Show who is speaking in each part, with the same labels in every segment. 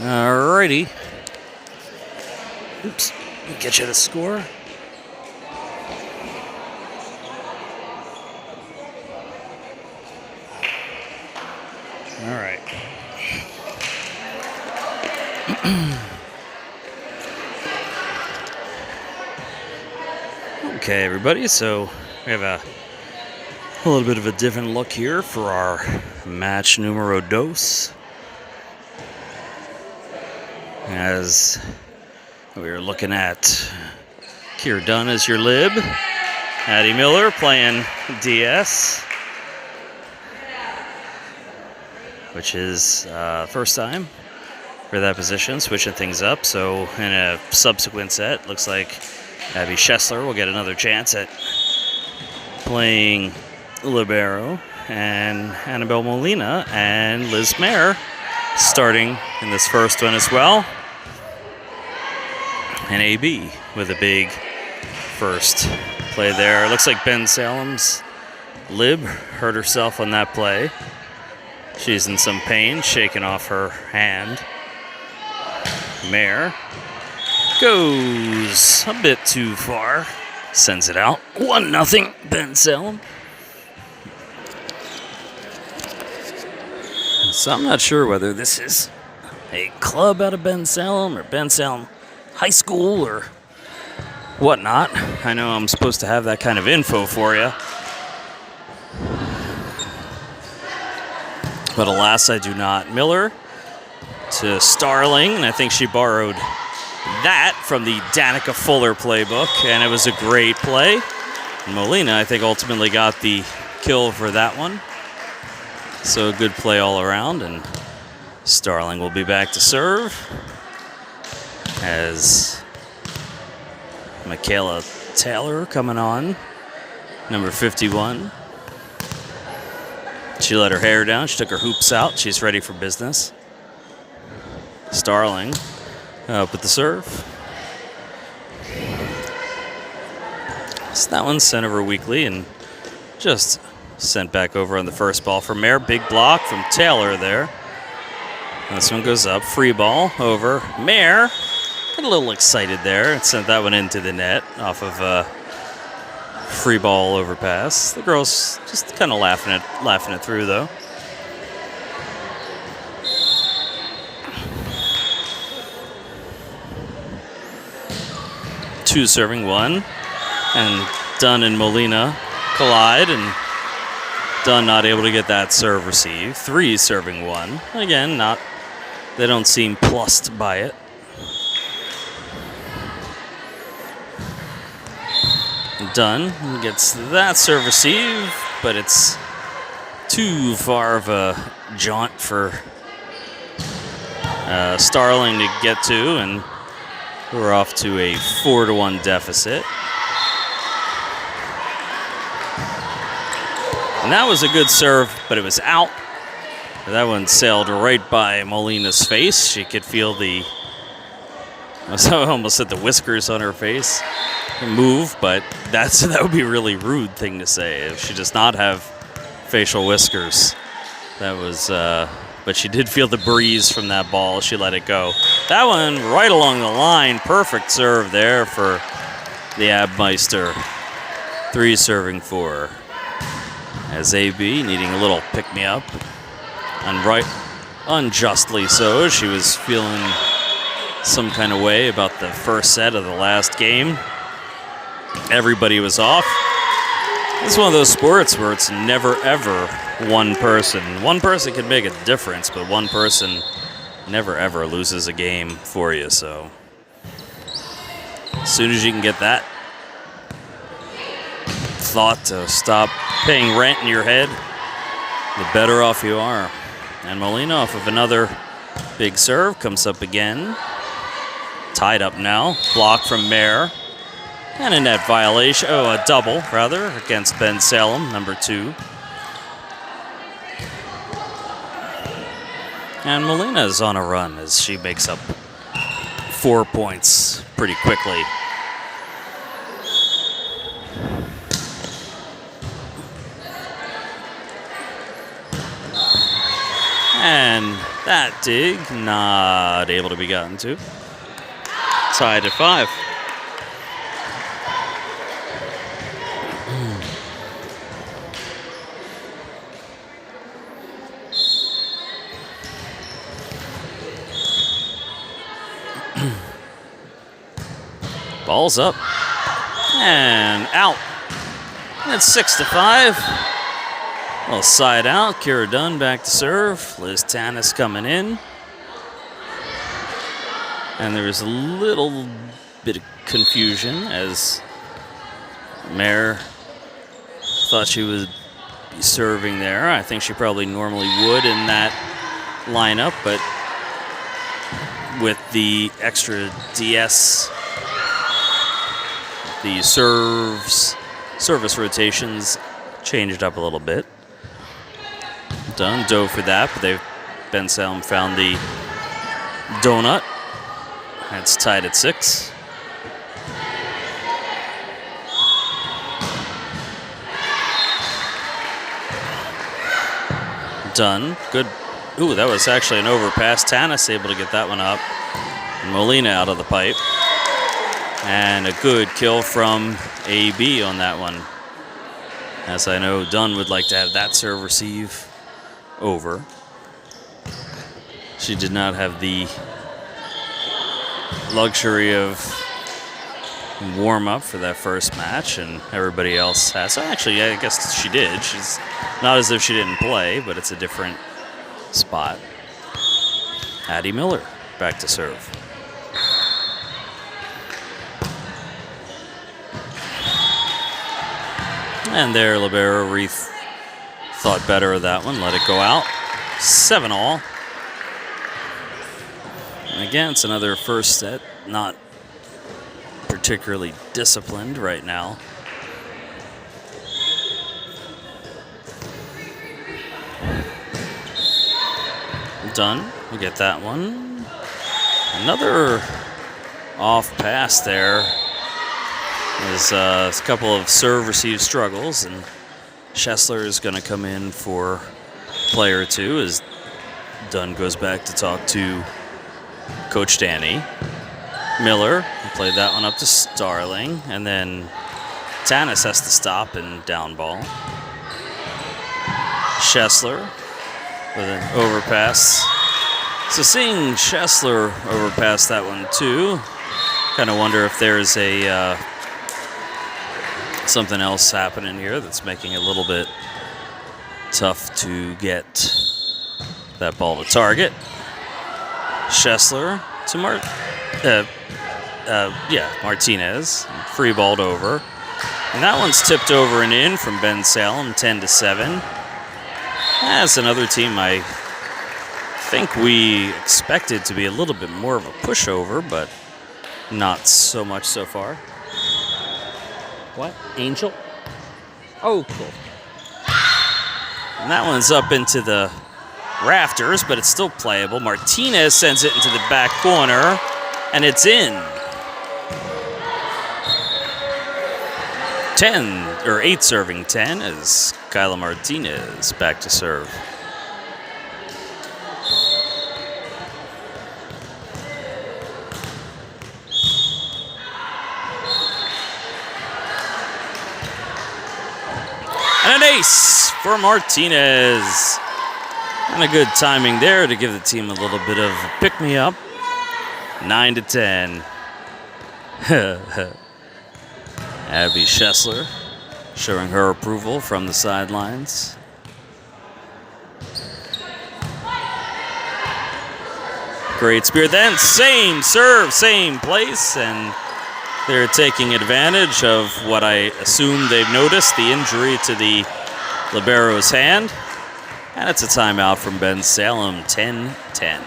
Speaker 1: Alrighty. Oops. Get you the score. All right. Okay, everybody. So we have a little bit of a different look here for our match numero dos. As we're looking at Kier Dunn as your lib, Addie Miller playing DS, which is first time for that position, switching things up. So in a subsequent set, looks like Abby Schessler will get another chance at playing libero, and Annabelle Molina and Liz Mayer starting in this first one as well. And AB with a big first play there. Looks like Bensalem's lib hurt herself on that play. She's in some pain, shaking off her hand. Mayer goes a bit too far. Sends it out. 1-0 Bensalem. So I'm not sure whether this is a club out of Bensalem or Bensalem High School or whatnot. I know I'm supposed to have that kind of info for you, but alas, I do not. Miller to Starling, and I think she borrowed that from the Danica Fuller playbook, and it was a great play. And Molina, I think, ultimately got the kill for that one. So a good play all around, and Starling will be back to serve as Michaela Taylor coming on, number 51. She let her hair down. She took her hoops out. She's ready for business. Starling up with the serve. So that one's sent over weakly and just sent back over on the first ball from Mayer. Big block from Taylor there. This one goes up. Free ball over. Mayer got a little excited there and sent that one into the net off of a free ball overpass. The girls just kind of laughing it through, though. Two serving one, and Dunn and Molina collide, and Dunn not able to get that serve receive. Three serving one. Again, they don't seem plussed by it. Dunn gets that serve receive, but it's too far of a jaunt for Starling to get to, and we're off to a 4-1 deficit. And that was a good serve, but it was out. That one sailed right by Molina's face. She could feel I almost said the whiskers on her face move, but that would be a really rude thing to say if she does not have facial whiskers. That was, but she did feel the breeze from that ball. She let it go. That one right along the line. Perfect serve there for the Abmeister. 3 serving 4. As AB needing a little pick-me-up. And right, unjustly so. She was feeling some kind of way about the first set of the last game. Everybody was off. It's one of those sports where it's never, ever one person. One person can make a difference, but one person never, ever loses a game for you. So as soon as you can get that thought to stop paying rent in your head, the better off you are. And Molina off of another big serve comes up again. Tied up now. Block from Mayer. And a net violation. Oh, a double, rather, against Bensalem, number 2. And Molina is on a run as she makes up 4 points pretty quickly. And That dig not able to be gotten to. Tied at 5. Ball's up and out. And it's 6-5. Well, side out. Kira Dunn back to serve. Liz Tanis coming in. And there was a little bit of confusion as Mare thought she would be serving there. I think she probably normally would in that lineup, but with the extra DS, the service rotations changed up a little bit. Dunn dove for that, but Bensalem found the donut. It's tied at 6. Dunn, good. Ooh, that was actually an overpass. Tanis able to get that one up. And Molina out of the pipe. And a good kill from AB on that one. As I know Dunn would like to have that serve receive over. She did not have the luxury of warm-up for that first match, and everybody else has. So actually, I guess she did. She's not as if she didn't play, but it's a different spot. Addie Miller back to serve. And there, Libero thought better of that one, let it go out. 7-all. And again, it's another first set, not particularly disciplined right now. Done. We get that one. Another off pass there. There's a couple of serve receive struggles, and Schessler is going to come in for player 2 as Dunn goes back to talk to Coach Danny. Miller played that one up to Starling, and then Tanis has to stop and down ball. Schessler with an overpass. So seeing Schessler overpass that one too, kind of wonder if there's a something else happening here that's making it a little bit tough to get that ball to target. Schessler to Martinez, free balled over. And that one's tipped over and in from Bensalem, 10-7. That's another team I think we expected to be a little bit more of a pushover, but not so much so far. What? Angel? Oh, cool. And that one's up into the rafters, but it's still playable. Martinez sends it into the back corner, and it's in. 8 serving 10 as Kyla Martinez back to serve. And an ace for Martinez. And a good timing there to give the team a little bit of a pick-me-up. 9-10. Abby Schessler showing her approval from the sidelines. Great spear. Then same serve, same place, and they're taking advantage of what I assume they've noticed, the injury to the libero's hand. And it's a timeout from Bensalem, 10-10.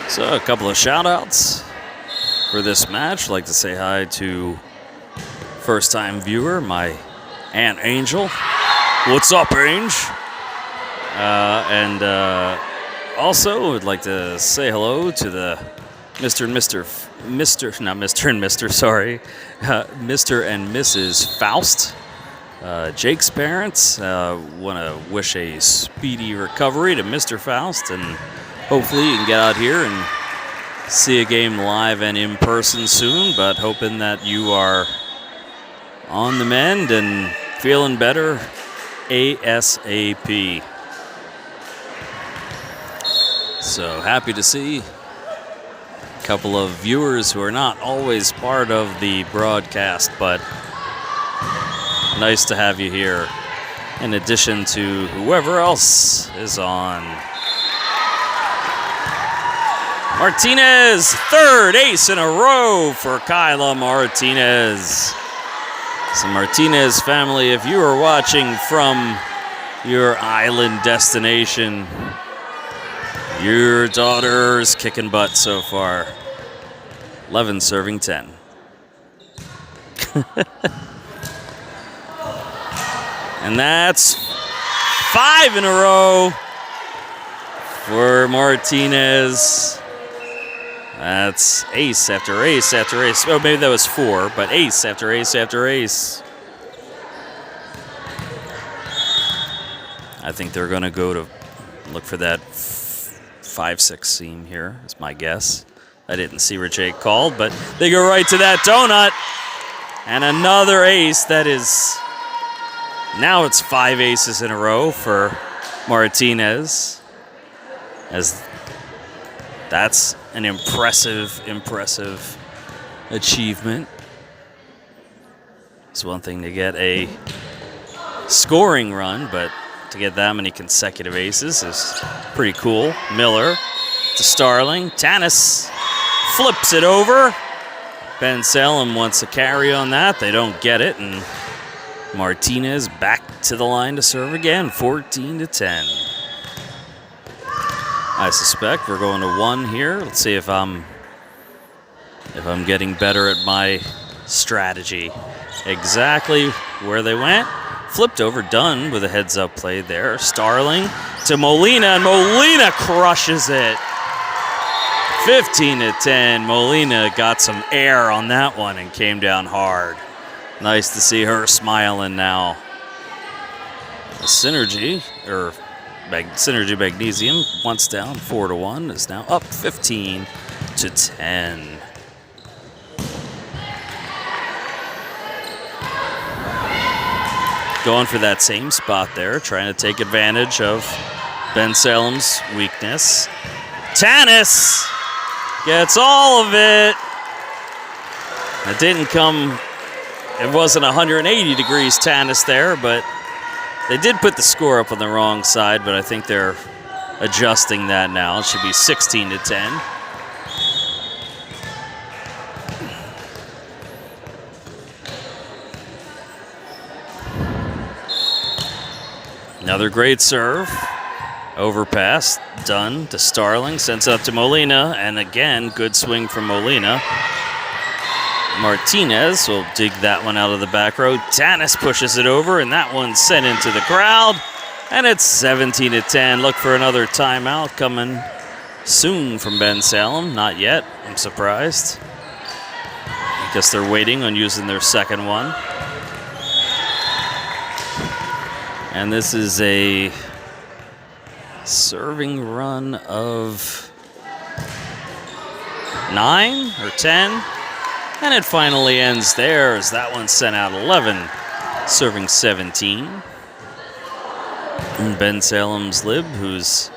Speaker 1: So a couple of shout-outs for this match. I'd like to say hi to first-time viewer, my Aunt Angel. What's up, Ange? Also would like to say hello to the Mr. and Mrs. Faust Jake's parents. Want to wish a speedy recovery to Mr. Faust, and hopefully you can get out here and see a game live and in person soon, but hoping that you are on the mend and feeling better ASAP. So happy to see a couple of viewers who are not always part of the broadcast, but nice to have you here, in addition to whoever else is on. Martinez, third ace in a row for Kyla Martinez. So Martinez family, if you are watching from your island destination, your daughter's kicking butt so far. 11 serving 10. And that's 5 in a row for Martinez. That's ace after ace after ace. Oh, maybe that was 4, but ace after ace after ace. I think they're going to go to look for that 5-6 seam here, is my guess. I didn't see where Jake called, but they go right to that donut. And another ace. That is, now it's 5 aces in a row for Martinez, as that's an impressive achievement. It's one thing to get a scoring run, but to get that many consecutive aces is pretty cool. Miller to Starling. Tanis flips it over. Bensalem wants a carry on that. They don't get it, and Martinez back to the line to serve again. 14-10. I suspect we're going to 1 here. Let's see if I'm getting better at my strategy. Exactly where they went. Flipped over, done with a heads-up play there. Starling to Molina, and Molina crushes it. 15-10. Molina got some air on that one and came down hard. Nice to see her smiling now. Synergy Magnesium, once down 4-1, is now up 15-10. Going for that same spot there, trying to take advantage of Bensalem's weakness. Tanis gets all of it. It didn't come, it wasn't 180 degrees Tanis there, but they did put the score up on the wrong side, but I think they're adjusting that now. It should be 16-10. Another great serve. Overpass, done to Starling, sends up to Molina, and again, good swing from Molina. Martinez will dig that one out of the back row. Tanis pushes it over, and that one's sent into the crowd. And it's 17-10. Look for another timeout coming soon from Bensalem. Not yet. I'm surprised. I guess they're waiting on using their second one. And this is a serving run of 9 or 10. And it finally ends there as that one sent out 11, serving 17. And Bensalem's Lib, who's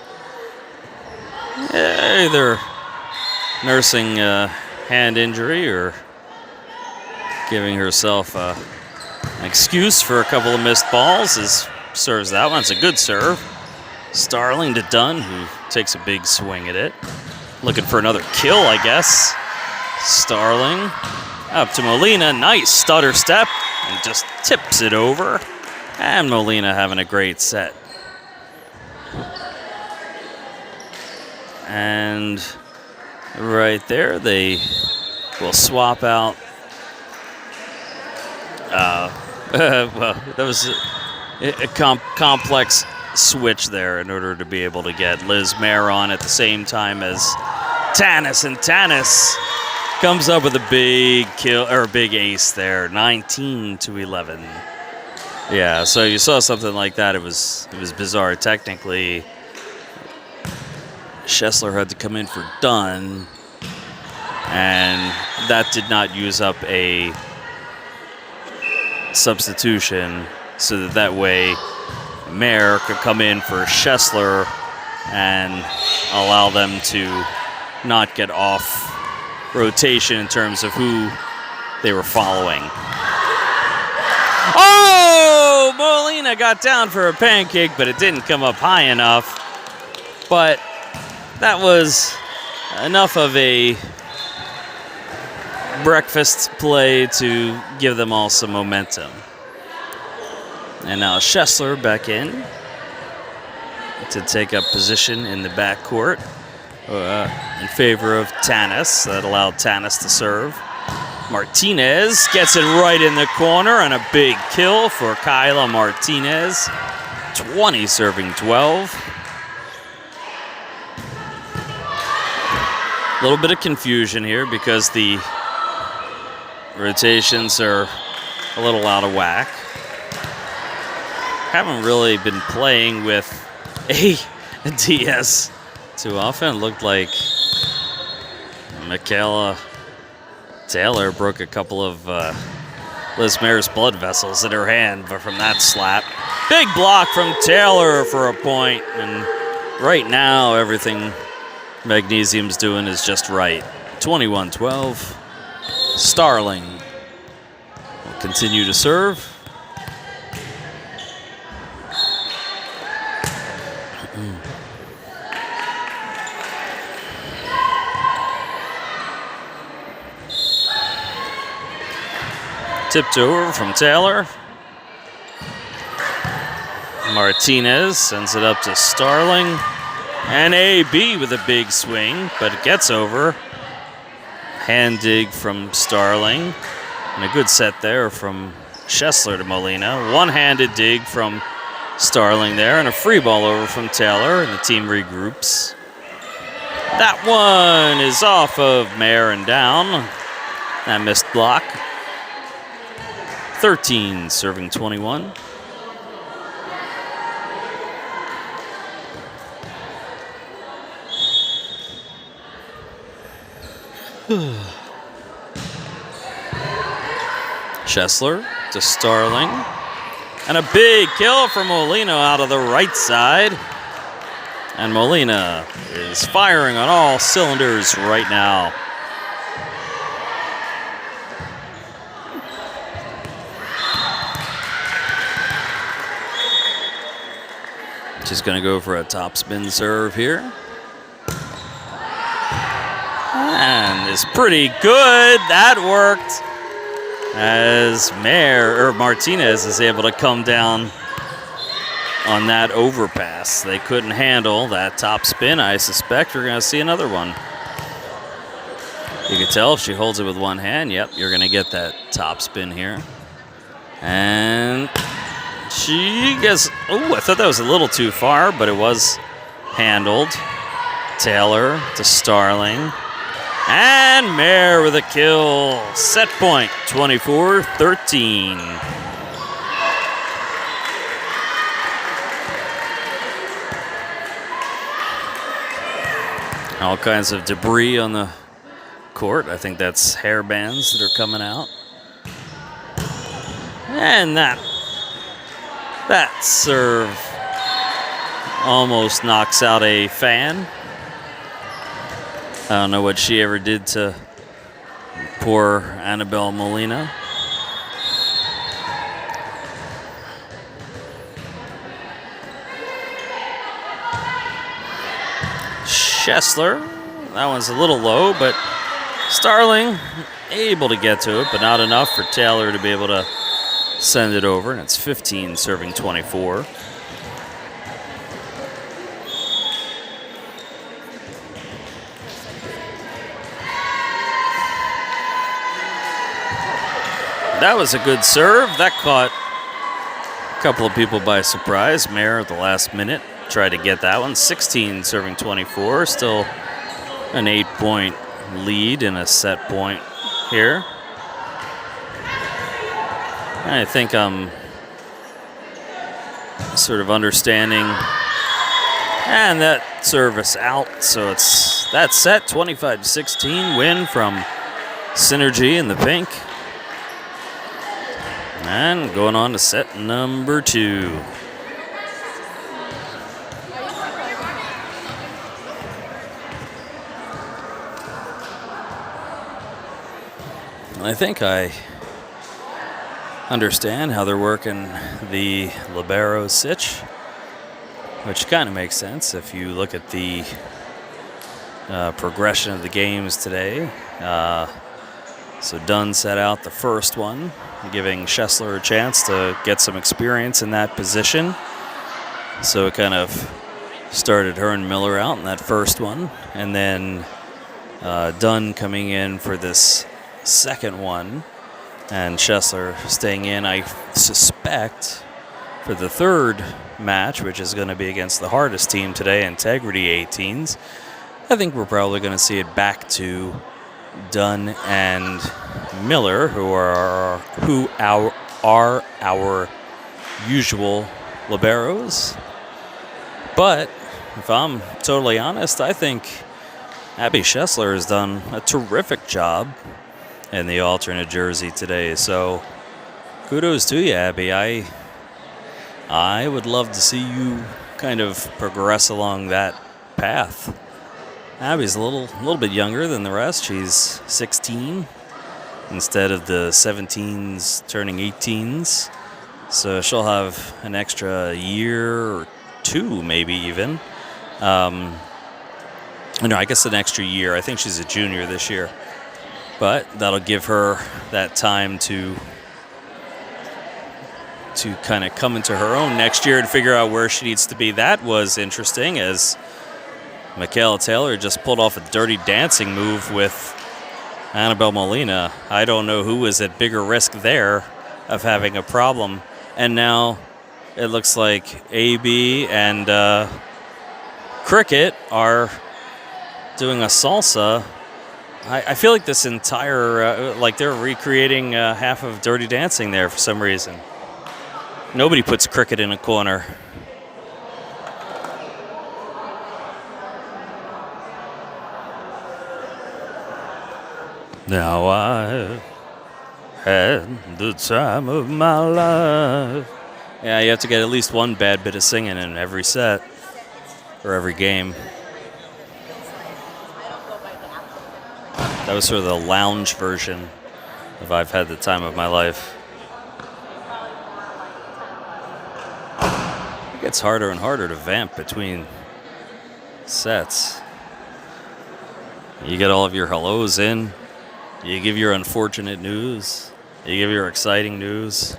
Speaker 1: either nursing a hand injury or giving herself an excuse for a couple of missed balls, serves that one. It's a good serve. Starling to Dunn, who takes a big swing at it. Looking for another kill, I guess. Starling up to Molina. Nice stutter step, and just tips it over. And Molina having a great set. And right there, they will swap out. Well, that was a complex switch there in order to be able to get Liz Mayer on at the same time as Tanis, and Tanis comes up with a big kill or a big ace there, 19-11. Yeah, so you saw something like that. It was bizarre. Technically, Schessler had to come in for Dunn, and that did not use up a substitution, so that way Mayer could come in for Schessler and allow them to not get off rotation in terms of who they were following. Oh! Molina got down for a pancake, but it didn't come up high enough. But that was enough of a breakfast play to give them all some momentum. And now Schessler back in to take up position in the backcourt in favor of Tanis. That allowed Tanis to serve. Martinez gets it right in the corner, and a big kill for Kyla Martinez. 20 serving 12. A little bit of confusion here because the rotations are a little out of whack. Haven't really been playing with a DS too often. It looked like Michaela Taylor broke a couple of Liz Mayer's blood vessels in her hand from that slap. Big block from Taylor for a point, and right now everything Magnesium's doing is just right. 21-12. Starling will continue to serve. Tipped over from Taylor. Martinez sends it up to Starling. And AB with a big swing, but it gets over. Hand dig from Starling. And a good set there from Schessler to Molina. One-handed dig from Starling there, and a free ball over from Taylor, and the team regroups. That one is off of Mayer and down. That missed block. 13 serving 21. Schessler to Starling. And a big kill from Molina out of the right side. And Molina is firing on all cylinders right now. Just going to go for a top spin serve here. And it's pretty good. That worked. As Martinez is able to come down on that overpass. They couldn't handle that top spin. I suspect we're going to see another one. You can tell if she holds it with one hand. Yep, you're going to get that top spin here. And she gets, oh, I thought that was a little too far, but it was handled. Taylor to Starling. And Mayer with a kill. Set point, 24-13. All kinds of debris on the court. I think that's hair bands that are coming out. And that serve almost knocks out a fan. I don't know what she ever did to poor Annabelle Molina. Schessler, that one's a little low, but Starling able to get to it, but not enough for Taylor to be able to send it over, and it's 15 serving 24. That was a good serve. That caught a couple of people by surprise. Mayer at the last minute tried to get that one. 16 serving 24. Still an 8-point lead and a set point here. I think I'm sort of understanding. And that service out, so it's that set, 25-16 win from Synergy in the pink. And going on to set number 2. I think I understand how they're working the libero sitch, which kind of makes sense if you look at the progression of the games today. So Dunn set out the first one, giving Schessler a chance to get some experience in that position. So it kind of started her and Miller out in that first one. And then Dunn coming in for this second one, and Schessler staying in, I suspect, for the third match, which is going to be against the hardest team today, Integrity 18s. I think we're probably going to see it back to Dunn and Miller, who are our usual liberos. But if I'm totally honest, I think Abby Schessler has done a terrific job in the alternate jersey today. So kudos to you, Abby. I would love to see you kind of progress along that path. Abby's a little bit younger than the rest. She's 16 instead of the 17s turning 18s. So she'll have an extra year or 2, maybe even. No, I guess an extra year. I think she's a junior this year. But that'll give her that time to kind of come into her own next year and figure out where she needs to be. That was interesting, as Michaela Taylor just pulled off a dirty dancing move with Annabelle Molina. I don't know who was at bigger risk there of having a problem. And now it looks like AB and Cricket are doing a salsa. I feel like this entire, like they're recreating half of Dirty Dancing there for some reason. Nobody puts Cricket in a corner. Now I had the time of my life. Yeah, you have to get at least one bad bit of singing in every set or every game. That was sort of the lounge version of I've Had the Time of My Life. It gets harder and harder to vamp between sets. You get all of your hellos in. You give your unfortunate news. You give your exciting news.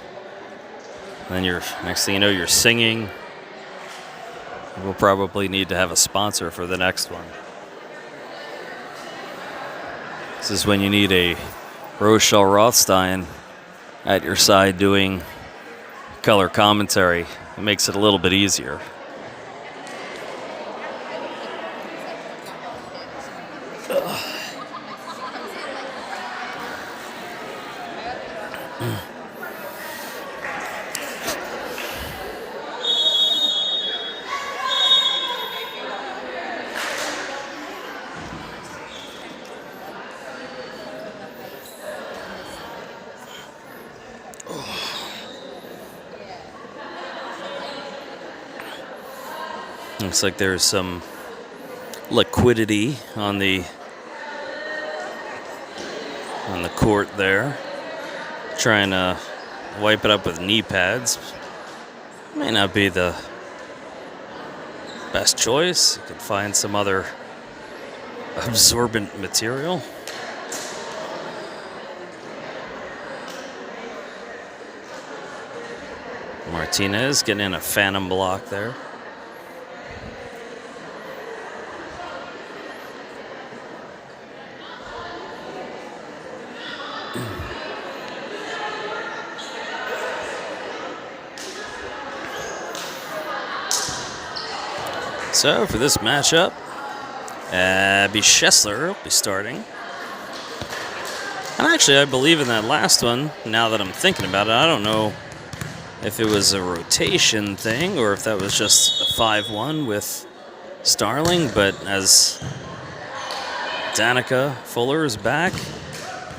Speaker 1: And then next thing you know, you're singing. We'll probably need to have a sponsor for the next one. This is when you need a Rochelle Rothstein at your side doing color commentary. It makes it a little bit easier. Looks like there's some liquidity on the court there. Trying to wipe it up with knee pads. May not be the best choice. You could find some other absorbent material. Martinez getting in a phantom block there. So for this matchup, Abby Schessler will be starting. And actually, I believe in that last one, now that I'm thinking about it. I don't know if it was a rotation thing or if that was just a 5-1 with Starling, but as Danica Fuller is back,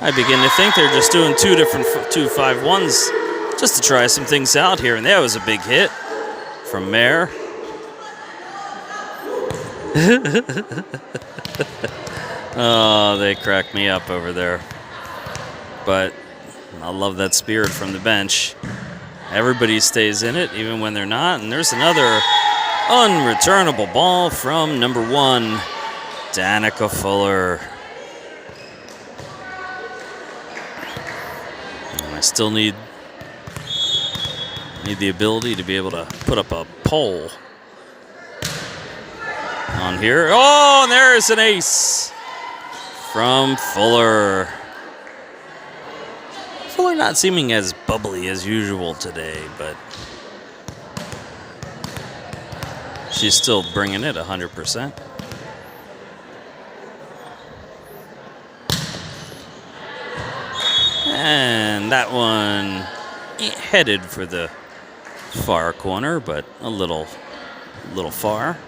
Speaker 1: I begin to think they're just doing two 5-1s just to try some things out here, and that was a big hit from Mare. Oh, they crack me up over there. But I love that spirit from the bench. Everybody stays in it, even when they're not. And there's another unreturnable ball from number 1, Danica Fuller. And I still need the ability to be able to put up a pole on here. Oh, and there's an ace from Fuller. Fuller not seeming as bubbly as usual today, but she's still bringing it 100%. And that one headed for the far corner, but a little far.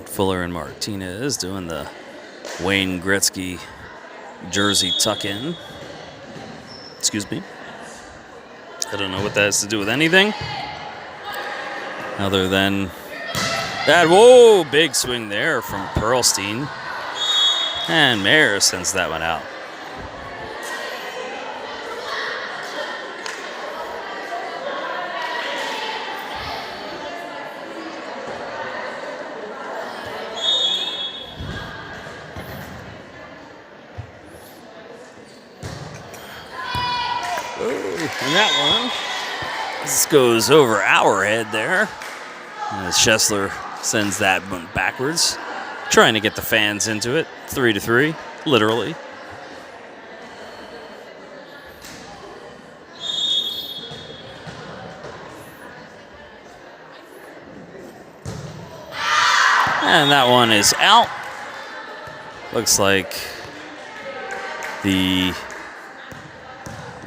Speaker 1: Fuller and Martinez doing the Wayne Gretzky jersey tuck-in. Excuse me. I don't know what that has to do with anything other than that. Whoa, big swing there from Perlstein. And Mayer sends that one out. And that one, this goes over our head there. As Schessler sends that one backwards, trying to get the fans into it. 3-3, literally. And that one is out. Looks like the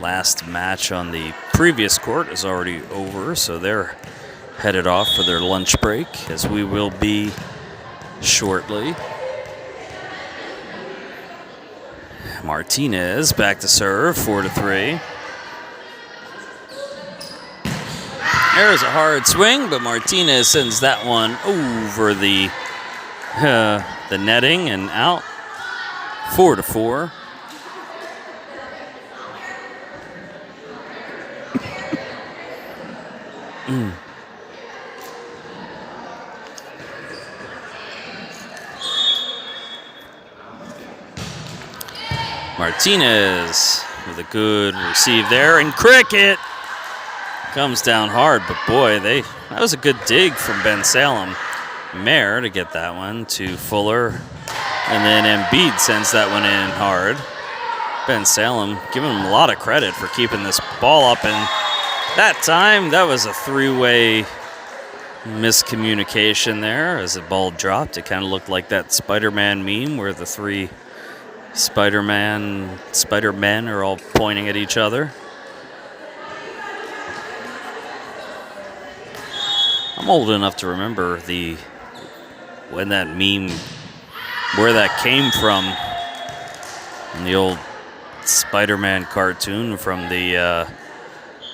Speaker 1: last match on the previous court is already over, so they're headed off for their lunch break, as we will be shortly. Martinez back to serve, 4-3. There's a hard swing, but Martinez sends that one over the netting and out, 4-4. Martinez with a good receive there, and Cricket comes down hard, but boy, that was a good dig from Bensalem. Mayer to get that one to Fuller, and then Embiid sends that one in hard. Bensalem giving him a lot of credit for keeping this ball up, and that time that was a three-way miscommunication there as the ball dropped. It kind of looked like that Spider-Man meme where the three Spider-Men are all pointing at each other. I'm old enough to remember when that meme, where that came from, in the old Spider-Man cartoon from the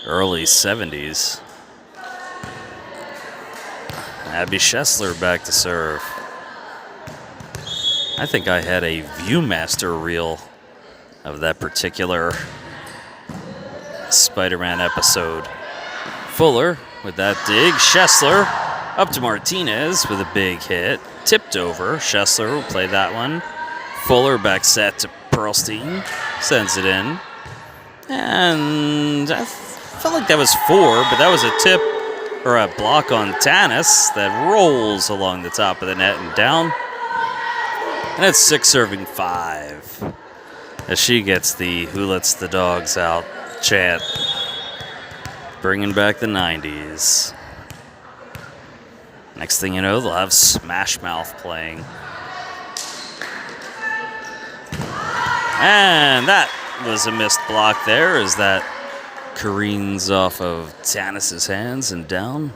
Speaker 1: early 70s. Abby Schessler back to serve. I think I had a Viewmaster reel of that particular Spider-Man episode. Fuller with that dig. Schessler up to Martinez with a big hit. Tipped over. Schessler will play that one. Fuller back set to Perlstein. Sends it in. And I felt like that was 4, but that was a tip or a block on Tanis that rolls along the top of the net and down. And it's 6 serving 5 as she gets the "Who Lets the Dogs Out" chant, bringing back the 90s. Next thing you know, they'll have Smash Mouth playing. And that was a missed block there as that careens off of Tanis's hands and down.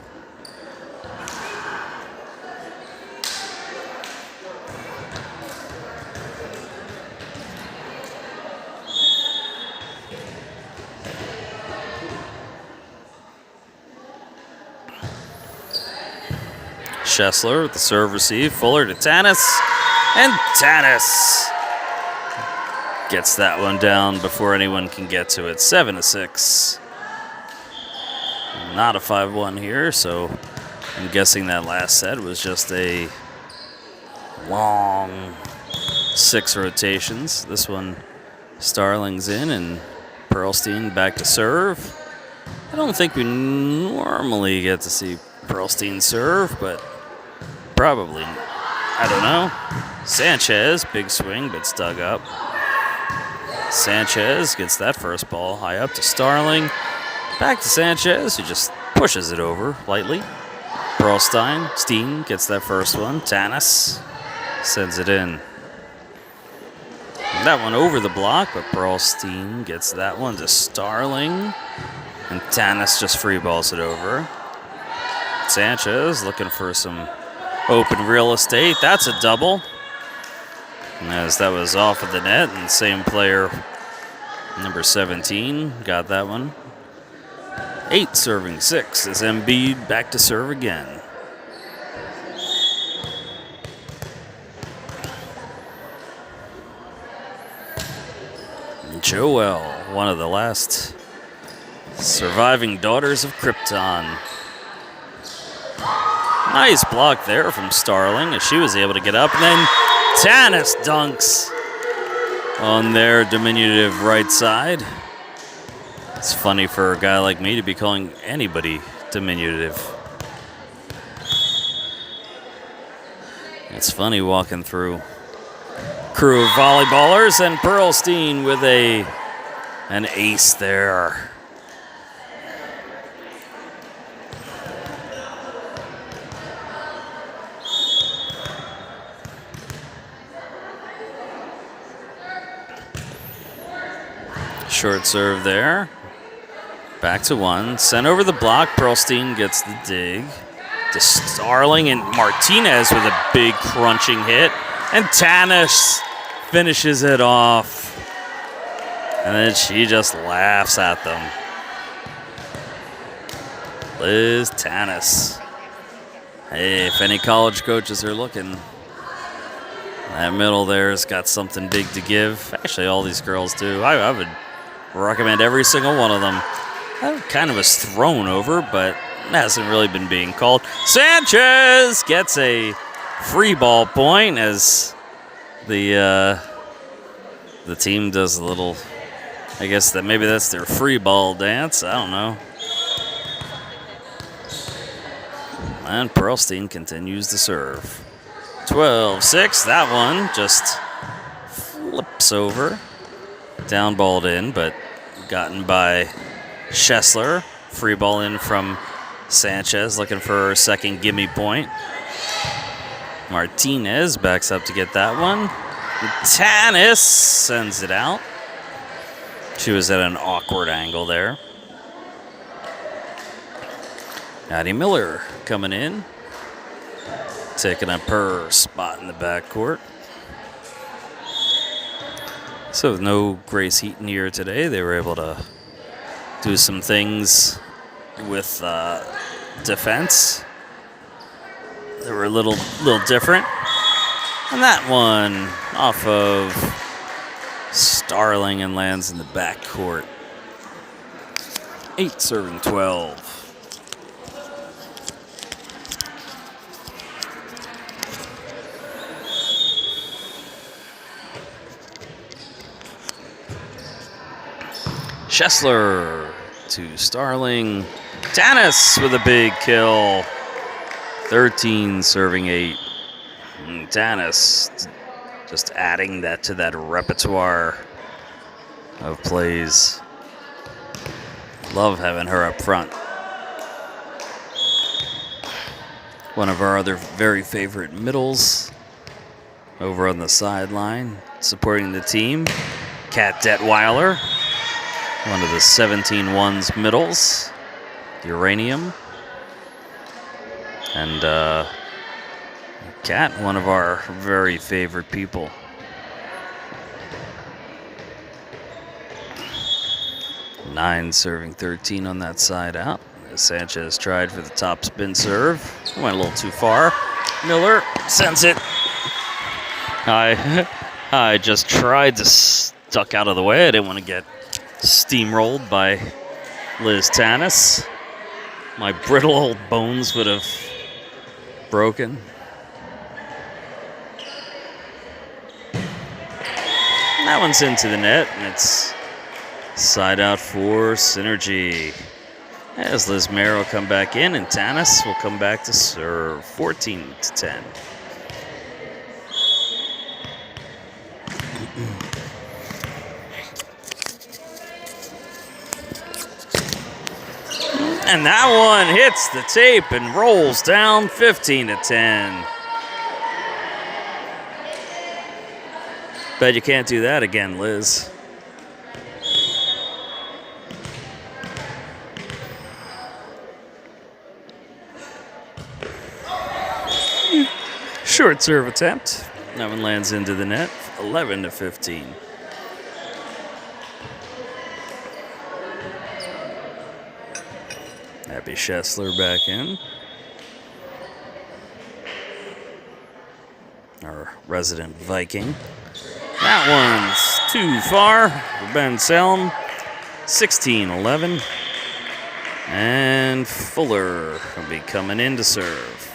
Speaker 1: Schessler with the serve receive. Fuller to Tanis. And Tanis gets that one down before anyone can get to it. 7-6. Not a 5-1 here, so I'm guessing that last set was just a long 6 rotations. This one, Starling's in and Pearlstein back to serve. I don't think we normally get to see Pearlstein serve, but probably. I don't know. Sanchez, big swing, but dug up. Sanchez gets that first ball high up to Starling. Back to Sanchez, who just pushes it over lightly. Steen gets that first one. Tanis sends it in. That one over the block, but Pearlstein gets that one to Starling. And Tanis just free balls it over. Sanchez looking for some open real estate. That's a double. As that was off of the net, and same player, number 17, got that one. 8 serving 6 as Embiid back to serve again. Joel, one of the last surviving daughters of Krypton. Nice block there from Starling as she was able to get up. And then Tanis dunks on their diminutive right side. It's funny for a guy like me to be calling anybody diminutive. It's funny walking through crew of volleyballers, and Pearlstein with an ace there. Short serve there. Back to 1. Sent over the block. Pearlstein gets the dig to Starling, and Martinez with a big crunching hit. And Tanis finishes it off. And then she just laughs at them. Liz Tanis. Hey, if any college coaches are looking, that middle there's got something big to give. Actually, all these girls do. I would recommend every single one of them. Kind of was thrown over, but hasn't really been being called. Sanchez gets a free ball point as the team does a little, I guess that maybe that's their free ball dance. I don't know. And Pearlstein continues to serve. 12-6. That one just flips over. Down balled in, but gotten by Schessler. Free ball in from Sanchez, looking for her second gimme point. Martinez backs up to get that one. Tanis sends it out. She was at an awkward angle there. Addie Miller coming in, taking up her spot in the backcourt. So with no Grace Heaton here today, they were able to do some things with defense. They were a little different. And that one off of Starling and lands in the backcourt. 8 serving 12. Schessler to Starling. Tanis with a big kill. 13 serving 8. And Tanis just adding that to that repertoire of plays. Love having her up front. One of our other very favorite middles over on the sideline, supporting the team. Kat Detweiler, one of the 17-1's middles, Uranium. And Kat, one of our very favorite people. Nine serving 13 on that side out. Sanchez tried for the top spin serve. Went a little too far. Miller sends it. I just tried to duck out of the way. I didn't want to get steamrolled by Liz Tanis. My brittle old bones would have broken. That one's into the net, and it's side out for Synergy. As Liz Mayer will come back in, and Tanis will come back to serve 14-10. And that one hits the tape and rolls down 15-10. Bet you can't do that again, Liz. Short serve attempt. That one lands into the net, 11-15. Abby Schessler back in. Our resident Viking. That one's too far for Bensalem. 16-11. And Fuller will be coming in to serve.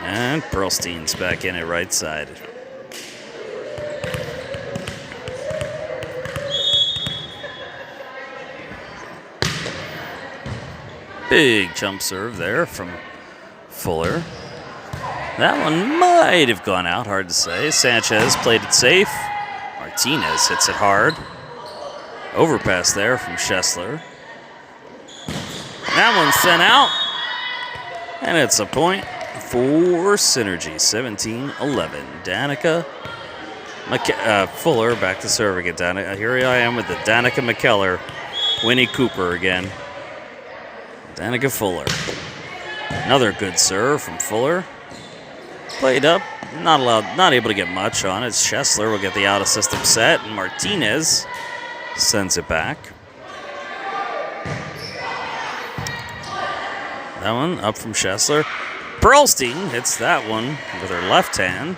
Speaker 1: And Perlstein's back in at right side. Big jump serve there from Fuller. That one might have gone out, hard to say. Sanchez played it safe. Martinez hits it hard. Overpass there from Schessler. That one's sent out. And it's a point for Synergy, 17-11. Danica Fuller back to serve again. Here I am with the Danica McKellar, Winnie Cooper again. Danica Fuller. Another good serve from Fuller. Played up, not able to get much on it. Schessler will get the out of system set, and Martinez sends it back. That one up from Schessler. Perlstein hits that one with her left hand.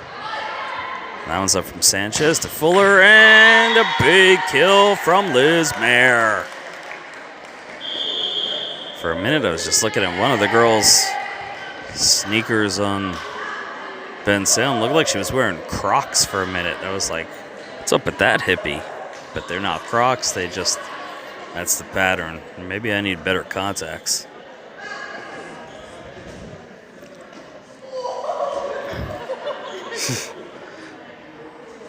Speaker 1: That one's up from Sanchez to Fuller, and a big kill from Liz Mayer. For a minute, I was just looking at one of the girls' sneakers on Bensalem. Looked like she was wearing Crocs for a minute. I was like, what's up with that hippie? But they're not Crocs. That's the pattern. Maybe I need better contacts.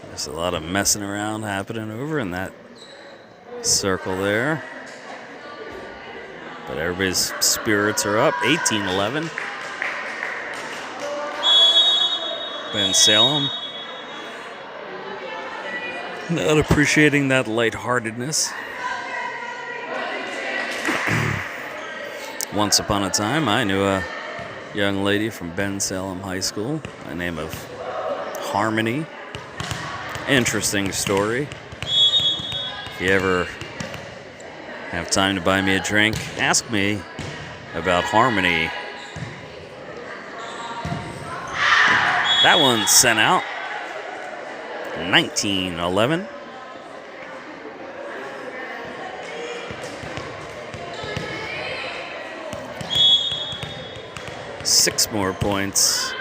Speaker 1: There's a lot of messing around happening over in that circle there. But everybody's spirits are up. 18-11. Bensalem not appreciating that lightheartedness. Once upon a time, I knew a young lady from Bensalem High School by the name of Harmony. Interesting story. If you ever have time to buy me a drink, ask me about Harmony. That one's sent out. 19-11. Six more points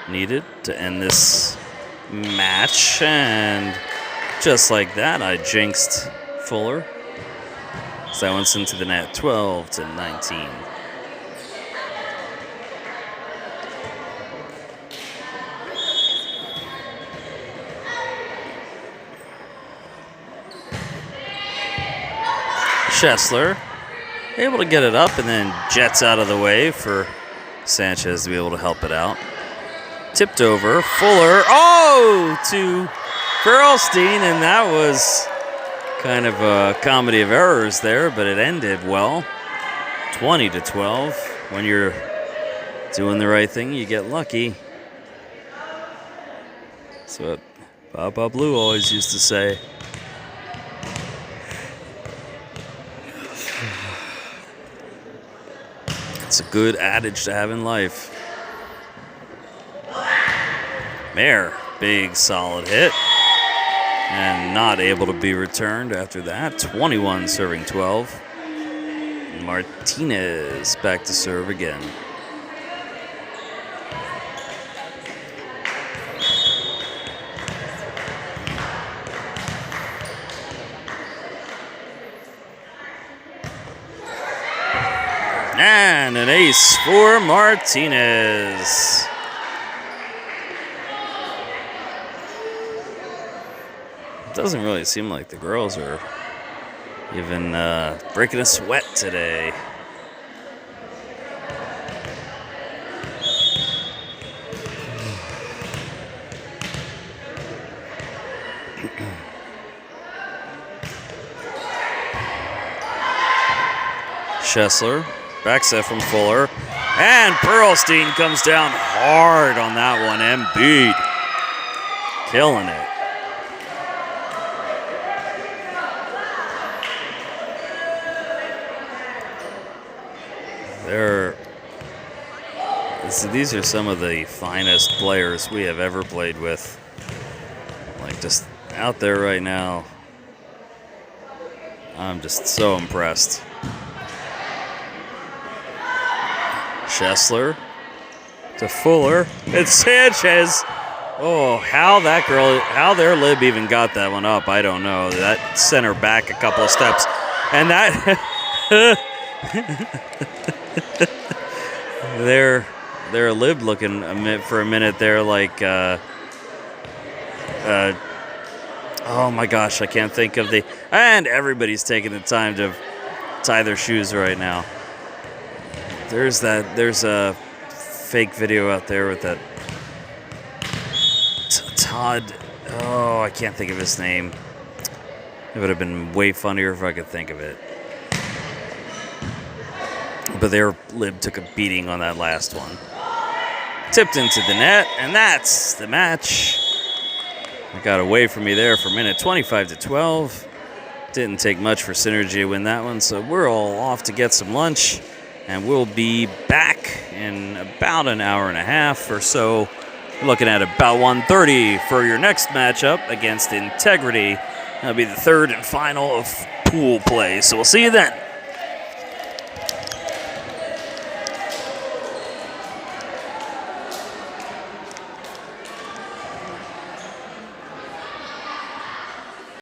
Speaker 1: needed to end this match, and just like that, I jinxed Fuller. So that one's into the net, 12-19. Schessler able to get it up and then jets out of the way for Sanchez to be able to help it out. Tipped over, Fuller, too Perlstein, and that was kind of a comedy of errors there, but it ended well. 20-12. When you're doing the right thing, you get lucky. That's what Papa Blue always used to say. It's a good adage to have in life. Mayer, big solid hit. And not able to be returned after that. 21 serving 12. Martinez back to serve again. And an ace for Martinez. It doesn't really seem like the girls are even breaking a sweat today. Schessler, back set from Fuller, and Perlstein comes down hard on that one. Embiid killing it. These are some of the finest players we have ever played with. Like, just out there right now. I'm just so impressed. Schessler to Fuller. It's Sanchez. Oh, how their lib even got that one up, I don't know. That sent her back a couple of steps. And that... Their lib looking for a minute there like... oh my gosh, I can't think of the... And everybody's taking the time to tie their shoes right now. There's a fake video out there with that Todd. Oh, I can't think of his name. It would have been way funnier if I could think of it. But their lib took a beating on that last one. Tipped into the net, and that's the match. It got away from me there for a minute. 25-12. Didn't take much for Synergy to win that one, so we're all off to get some lunch. And we'll be back in about an hour and a half or so. We're looking at about 1:30 for your next matchup against Integrity. That'll be the third and final of pool play. So we'll see you then.